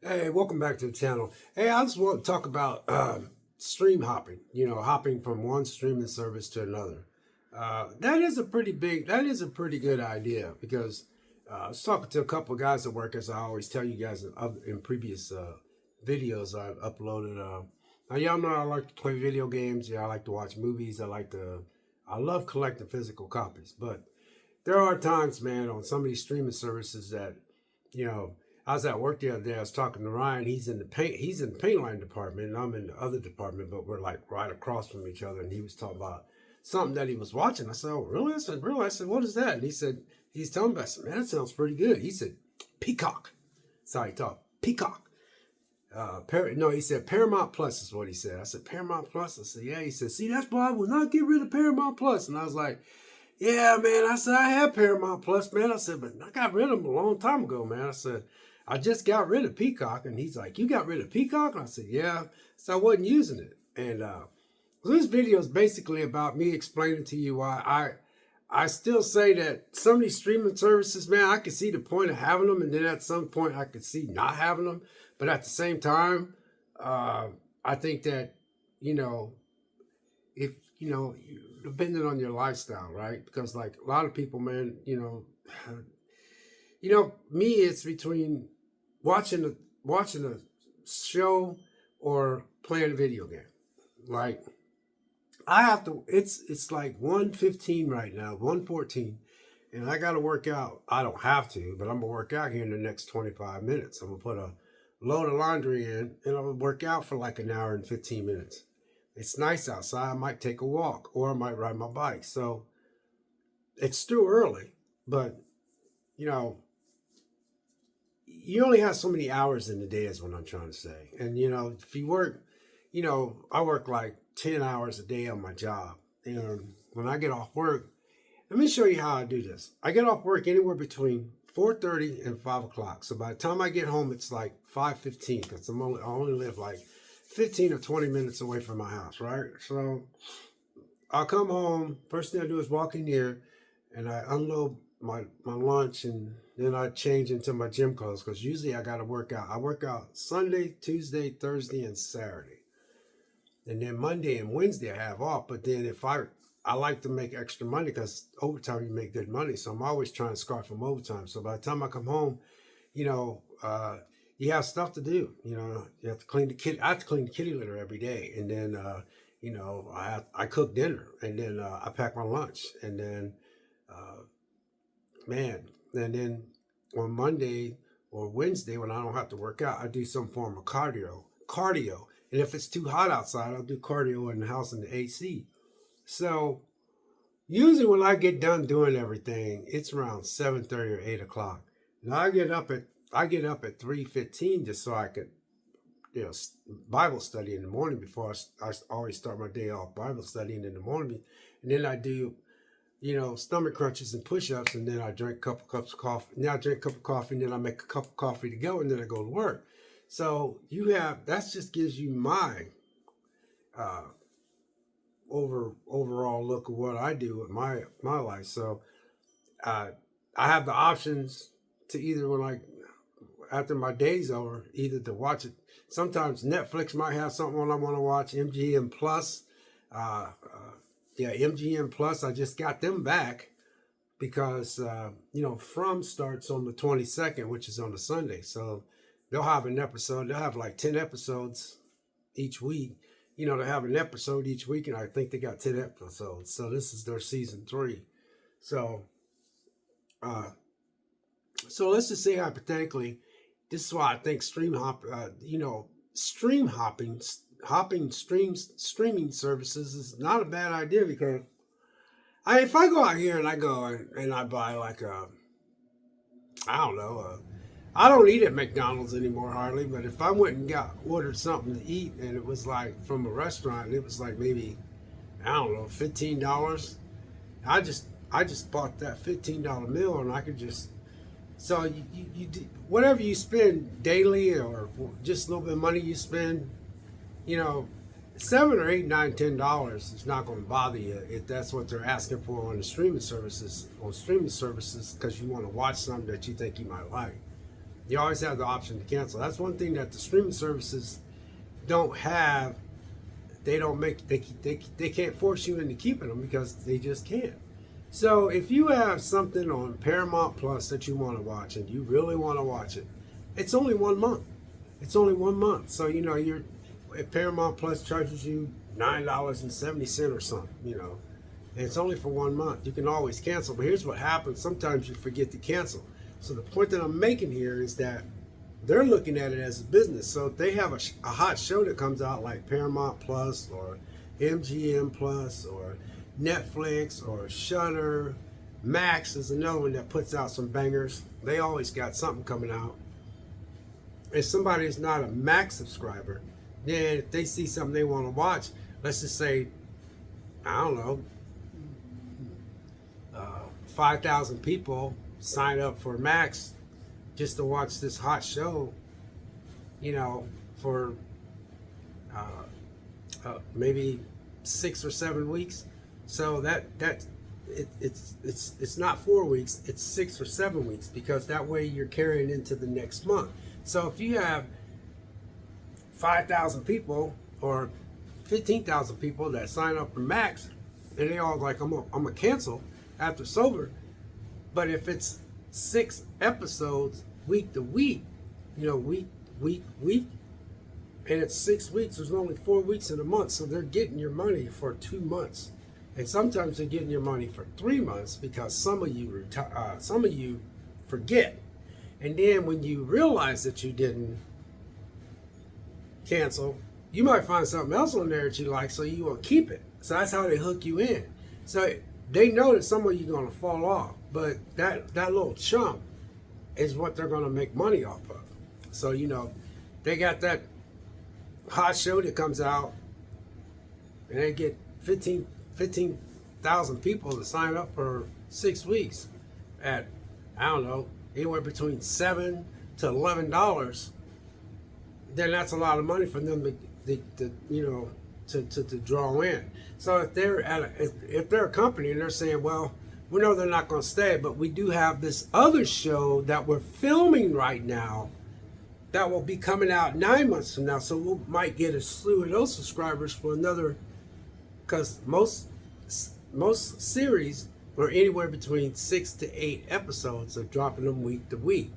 Hey, welcome back to the channel. Hey, I just want to talk about stream hopping. Hopping from one streaming service to another. That is a pretty good idea because I was talking to a couple of guys at work, as I always tell you guys in previous videos I've uploaded. Now y'all know I like to play video games. Yeah, I like to watch movies. I love collecting physical copies. But there are times, man, on some of these streaming services that you know, I was at work the other day. I was talking to Ryan. He's in the paint line department, and I'm in the other department, but we're like right across from each other. And he was talking about something that he was watching. I said, "Oh, really?" I said, "Really?" I said, "What is that?" And he said, "He's telling me." I said, "Man, that sounds pretty good." He said, "Peacock." That's how he talked. Peacock. No, he said Paramount Plus is what he said. I said, Paramount Plus? I said, yeah. He said, see, that's why I will not get rid of Paramount Plus. And I was like, yeah, man. I said, I have Paramount Plus, man. I said, but I got rid of them a long time ago, man. I said, I just got rid of Peacock. And he's like, you got rid of Peacock? And I said, yeah. So I wasn't using it. And so this video is basically about me explaining to you why I still say that some of these streaming services, man, I could see the point of having them. And then at some point, I could see not having them. But at the same time, I think that, you know, if, depending on your lifestyle, right? Because like a lot of people, man, me, it's between watching a show or playing a video game. Like I have to, it's like 1:15 right now, 1:14. And I got to work out. I don't have to, but I'm going to work out here in the next 25 minutes. I'm going to put a load of laundry in and I'm going to work out for like an hour and 15 minutes. It's nice outside. I might take a walk or I might ride my bike. So it's still early, but you know, you only have so many hours in the day is what I'm trying to say. And if you work, I work like 10 hours a day on my job. And when I get off work, let me show you how I do this. I get off work anywhere between 4:30 and 5 o'clock. So by the time I get home, it's like 5:15 because I only live like 15 or 20 minutes away from my house, right? So I'll come home. First thing I do is walk in here and I unload my lunch and then I change into my gym clothes because usually I got to work out. I work out Sunday, Tuesday, Thursday, and Saturday. And then Monday and Wednesday I have off. But then I like to make extra money because overtime you make good money. So I'm always trying to scarf from overtime. So by the time I come home, you know, you have stuff to do. You have to clean the kitty. I have to clean the kitty litter every day. And then, I cook dinner and then I pack my lunch. And then, man, and then on Monday or Wednesday when I don't have to work out, I do some form of cardio. And if it's too hot outside, I'll do cardio in the house in the AC. So usually when I get done doing everything, it's around 7:30 or 8 o'clock. Now I get up at 3:15 just so I could, Bible study in the morning before I always start my day off Bible studying in the morning. And then I do, stomach crunches and push-ups, and then I drink a couple cups of coffee. Now I drink a cup of coffee, and then I make a cup of coffee to go, and then I go to work. So that just gives you my uh, overall look of what I do with my life. So uh, I have the options to either after my day's over, either to watch it. Sometimes Netflix might have something on I want to watch. MGM Plus, MGM Plus. I just got them back because From starts on the 22nd, which is on a Sunday. So they'll have an episode. They'll have like 10 episodes each week. They have an episode each week, and I think they got 10 episodes. So this is their season 3. So, let's just say hypothetically, this is why I think streaming services is not a bad idea because if I go out here and I go and I buy like I don't know, I don't eat at McDonald's anymore hardly, but if I went and ordered something to eat and it was like from a restaurant, it was like maybe, I don't know, $15. I just bought that $15 meal and I could just, so whatever you spend daily or just a little bit of money you spend, you know, $7 or $8, $9, $10 is not going to bother you if that's what they're asking for on the streaming services, because you want to watch something that you think you might like. You always have the option to cancel. That's one thing that the streaming services don't have. They don't make they can't force you into keeping them because they just can't. So if you have something on Paramount Plus that you want to watch and you really want to watch it, it's only 1 month. It's only 1 month. So you're Paramount Plus charges you $9.70 or something, and it's only for 1 month. You can always cancel, but here's what happens. Sometimes you forget to cancel. So the point that I'm making here is that they're looking at it as a business. So if they have a hot show that comes out like Paramount Plus or MGM Plus or Netflix or Shudder, Max is another one that puts out some bangers. They always got something coming out. If somebody is not a Max subscriber, then if they see something they want to watch, let's just say, I don't know, 5,000 people sign up for Max just to watch this hot show, for maybe 6 or 7 weeks. So it's not 4 weeks, it's 6 or 7 weeks, because that way you're carrying into the next month. So if you have 5,000 people or 15,000 people that sign up for Max, and they all like, I'm gonna cancel after it's over. But if it's 6 episodes week to week, week, and it's 6 weeks, there's only 4 weeks in a month, so they're getting your money for 2 months. And sometimes they're getting your money for 3 months, because some of you forget. And then when you realize that you didn't cancel, you might find something else on there that you like, so you will keep it. So that's how they hook you in. So they know that some of you are going to fall off, but that little chunk is what they're going to make money off of. So they got that hot show that comes out, and they get 15,000 people to sign up for 6 weeks at, I don't know, anywhere between $7 to $11. Then that's a lot of money for them to draw in. So if they're a company and they're saying, well, we know they're not going to stay, but we do have this other show that we're filming right now that will be coming out 9 months from now, so we might get a slew of those subscribers for another, because most series are anywhere between 6 to 8 episodes of dropping them week to week,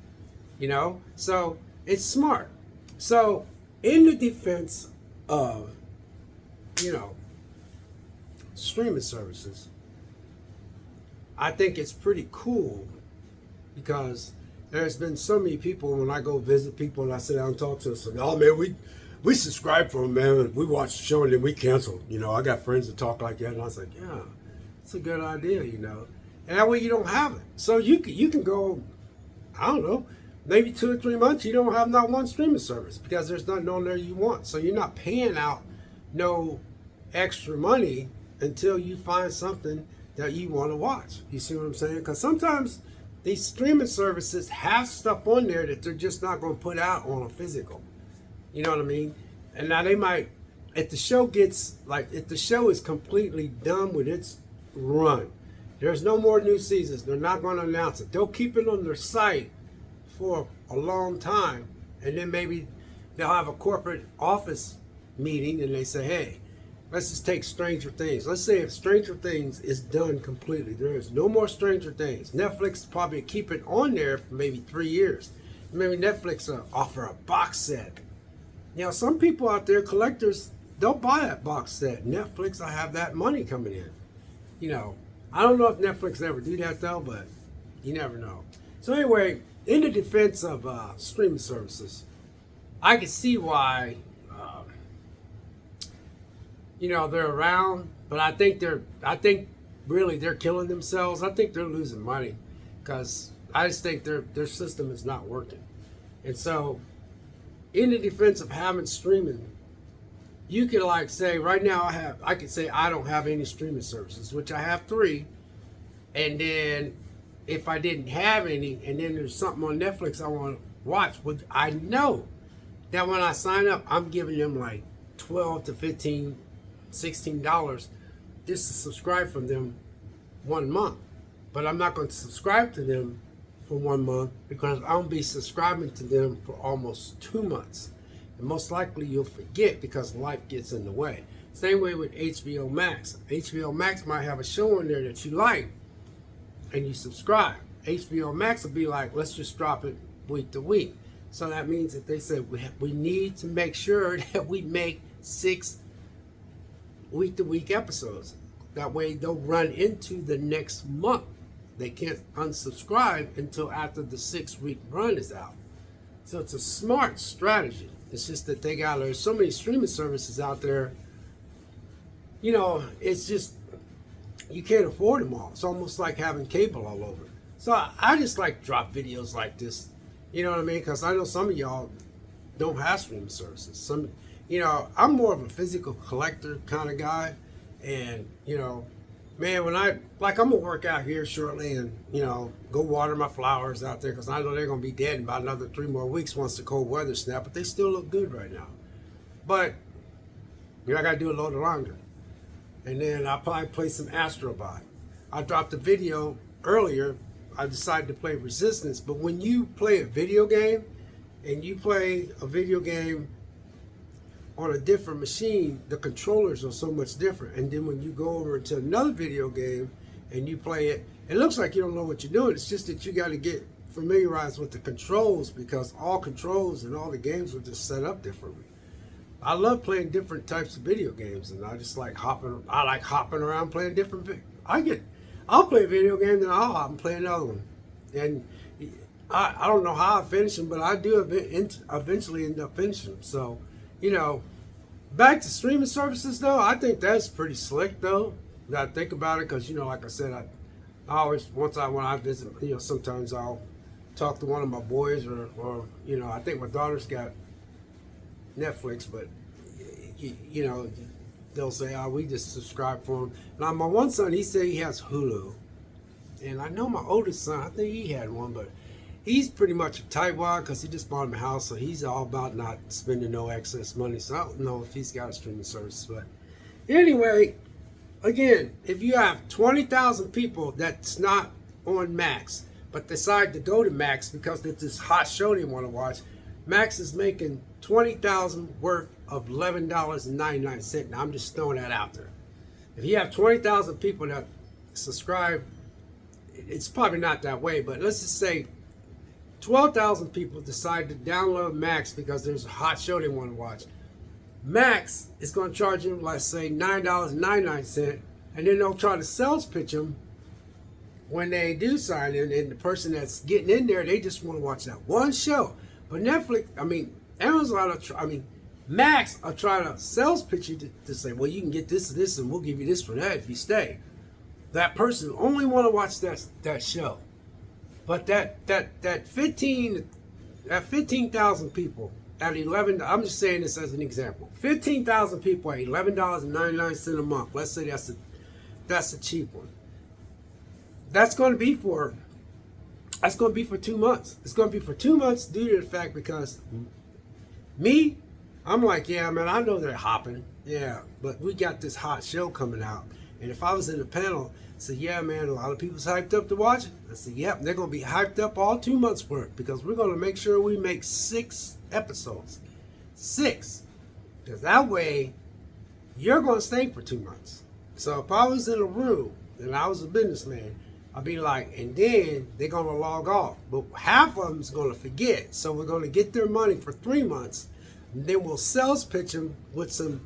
so it's smart. So in the defense of streaming services, I think it's pretty cool, because there's been so many people, when I go visit people and I sit down and talk to them, say, oh man, we subscribe for them, man, and we watch the show and then we cancel. I got friends that talk like that, and I was like, yeah, it's a good idea, and that way you don't have it. So you can go, I don't know, maybe 2 or 3 months you don't have not one streaming service, because there's nothing on there you want. So you're not paying out no extra money until you find something that you want to watch. You see what I'm saying? Because sometimes these streaming services have stuff on there that they're just not going to put out on a physical. You know what I mean? And now they might, if the show is completely done with its run, there's no more new seasons, they're not going to announce it. They'll keep it on their site for a long time, and then maybe they'll have a corporate office meeting and they say, hey, let's just take Stranger Things. Let's say if Stranger Things is done completely, there is no more Stranger Things. Netflix probably keep it on there for maybe 3 years. Maybe Netflix will offer a box set. Some people out there, collectors, they'll buy that box set. Netflix will have that money coming in. I don't know if Netflix ever do that though, but you never know. So anyway, in the defense of streaming services, I can see why they're around, but I think really they're killing themselves. I think they're losing money, because I just think their system is not working. And so in the defense of having streaming, you can say right now I could say I don't have any streaming services, which I have 3. And then if I didn't have any, and then there's something on Netflix I want to watch, which I know that when I sign up, I'm giving them like $12 to $15, $16 just to subscribe from them 1 month. But I'm not going to subscribe to them for 1 month because I'm gonna be subscribing to them for almost 2 months. And most likely you'll forget because life gets in the way. Same way with HBO Max. HBO Max might have a show in there that you like and you subscribe. HBO Max will be like, let's just drop it week to week. So that means that they said we need to make sure that we make 6 week to week episodes. That way they'll run into the next month. They can't unsubscribe until after the 6-week run is out. So it's a smart strategy. It's just that there's so many streaming services out there, it's just, you can't afford them all. It's almost like having cable all over. So I just like drop videos like this, you know what I mean? Because I know some of y'all don't have streaming services. I'm more of a physical collector kind of guy. And, man, I'm gonna work out here shortly and, go water my flowers out there because I know they're gonna be dead in about another 3 more weeks once the cold weather snaps, but they still look good right now. But, I gotta do a load of laundry. And then I'll probably play some Astro Bot. I dropped a video earlier. I decided to play Resistance, but when you play a video game and you play a video game on a different machine, the controllers are so much different. And then when you go over to another video game and you play it, it looks like you don't know what you're doing. It's just that you got to get familiarized with the controls because all controls and all the games are just set up differently. I love playing different types of video games, and I just like hopping around playing different. I'll play a video game, then I'll hop and play another one. And I don't know how I finish them, but I do eventually end up finishing them. So, back to streaming services though, I think that's pretty slick though. That I think about it, because like I said, I always when I visit, sometimes I'll talk to one of my boys or I think my daughter's got Netflix, but they'll say, "Oh, we just subscribe for them." Now my one son, he said he has Hulu, and I know my oldest son, I think he had one, but he's pretty much a tightwad because he just bought him a house, so he's all about not spending no excess money. So I don't know if he's got a streaming service, but anyway, again, if you have 20,000 people that's not on Max but decide to go to Max because it's this hot show they want to watch, Max is making 20,000 worth of $11.99. Now I'm just throwing that out there. If you have 20,000 people that subscribe, it's probably not that way, but let's just say 12,000 people decide to download Max because there's a hot show they want to watch. Max is going to charge them, let's say, $9.99, and then they'll try to sales pitch them when they do sign in, and the person that's getting in there, they just want to watch that one show. But Max are trying to sales pitch you to say, well, you can get this, and we'll give you this for that if you stay. That person only want to watch that show. But that 15,000 people at $11, I'm just saying this as an example. 15,000 people at $11.99 a month. Let's say that's a cheap one. That's going to be for 2 months. It's going to be for 2 months due to the fact because I'm like, yeah, man, I know they're hopping. Yeah, but we got this hot show coming out. And if I was in the panel, I said, yeah, man, a lot of people's hyped up to watch it. I said, yep, they're going to be hyped up all 2 months worth because we're going to make sure we make 6 episodes. 6. Because that way, you're going to stay for 2 months. So if I was in a room and I was a businessman, I'd be like, and then they're going to log off. But half of them's going to forget. So we're going to get their money for 3 months. And then we'll sales pitch them with some,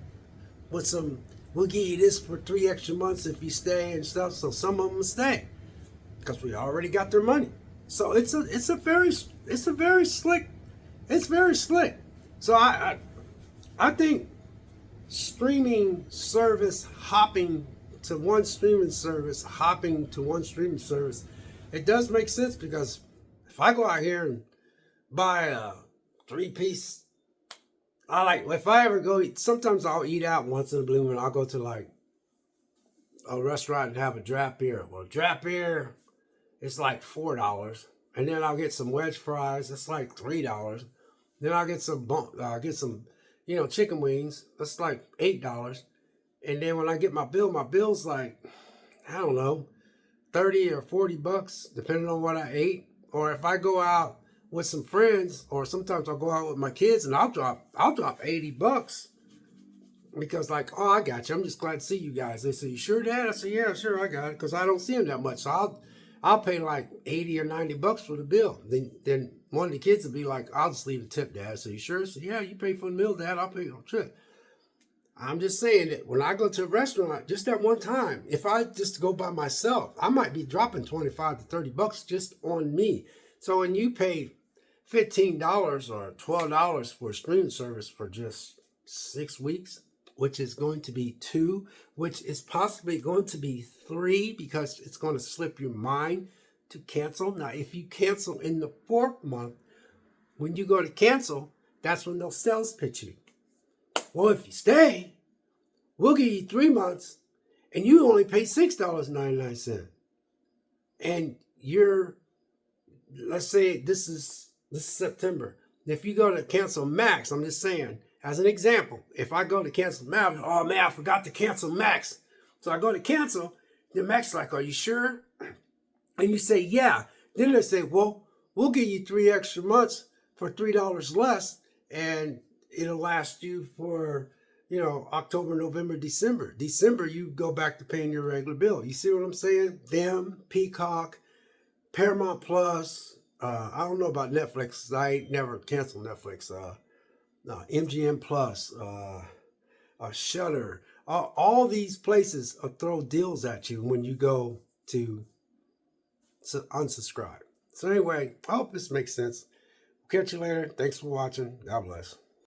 we'll give you this for 3 extra months if you stay and stuff. So some of them stay because we already got their money. So it's very slick. It's very slick. So I think streaming service hopping to one streaming service, it does make sense because if I go out here and buy a 3-piece, if I ever go eat, sometimes I'll eat out once in a blue moon. I'll go to like a restaurant and have a draft beer. Well, draft beer, it's like $4. And then I'll get some wedge fries. It's like $3. Then I'll get some chicken wings. That's like $8. And then when I get my bill's like, I don't know, $30 or $40, depending on what I ate. or if I go out with some friends, or sometimes I'll go out with my kids, and I'll drop $80 because like, oh, I got you. I'm just glad to see you guys. They say, you sure, Dad? I say, yeah, sure, I got it, because I don't see them that much. So I'll pay like $80 or $90 for the bill. Then one of the kids will be like, I'll just leave the tip, Dad. So you sure? So yeah, you pay for the meal, Dad. I'll pay for the trip. I'm just saying that when I go to a restaurant, just that one time, if I just go by myself, I might be dropping $25 to $30 just on me. So when you pay $15 or $12 for a streaming service for just 6 weeks, which is going to be 2, which is possibly going to be 3, because it's going to slip your mind to cancel. Now, if you cancel in the 4th month, when you go to cancel, that's when they'll sales pitch you. Well, if you stay, we'll give you 3 months, and you only pay $6.99. And let's say this is September. If you go to cancel Max, I'm just saying, as an example, if I go to cancel Max, oh man, I forgot to cancel Max. So I go to cancel, then Max is like, are you sure? And you say, yeah. Then they say, well, we'll give you 3 extra months for $3 less, and it'll last you for, October, November, December. December, you go back to paying your regular bill. You see what I'm saying? Them, Peacock, Paramount Plus. I don't know about Netflix. I ain't never canceled Netflix. MGM Plus, Shudder. All these places throw deals at you when you go to unsubscribe. So anyway, I hope this makes sense. Catch you later. Thanks for watching. God bless.